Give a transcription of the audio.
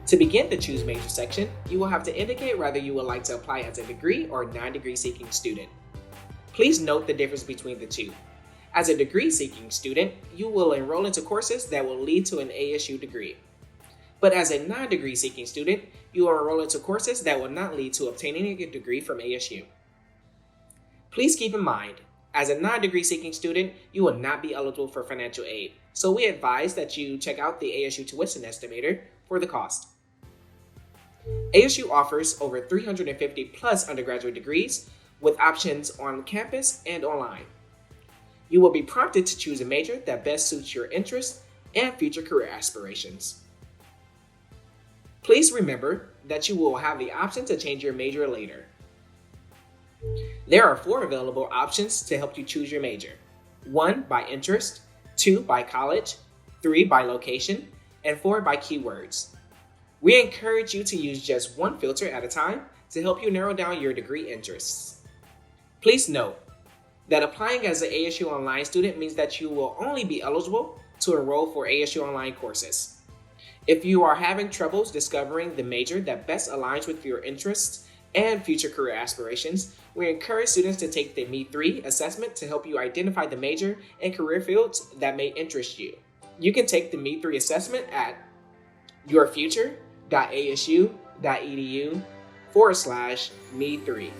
To begin the Choose Major section, you will have to indicate whether you would like to apply as a degree or non-degree seeking student. Please note the difference between the two. As a degree seeking student, you will enroll into courses that will lead to an ASU degree. But as a non-degree seeking student, you will enroll into courses that will not lead to obtaining a degree from ASU. Please keep in mind, as a non-degree seeking student, you will not be eligible for financial aid, so we advise that you check out the ASU tuition estimator for the cost. ASU offers over 350 plus undergraduate degrees with options on campus and online. You will be prompted to choose a major that best suits your interests and future career aspirations. Please remember that you will have the option to change your major later. There are 4 available options to help you choose your major. 1 by interest, 2 by college, 3 by location, and 4 by keywords. We encourage you to use just one filter at a time to help you narrow down your degree interests. Please note that applying as an ASU Online student means that you will only be eligible to enroll for ASU Online courses. If you are having troubles discovering the major that best aligns with your interests and future career aspirations, we encourage students to take the Me3 assessment to help you identify the major and career fields that may interest you. You can take the Me3 assessment at yourfuture.asu.edu/Me3.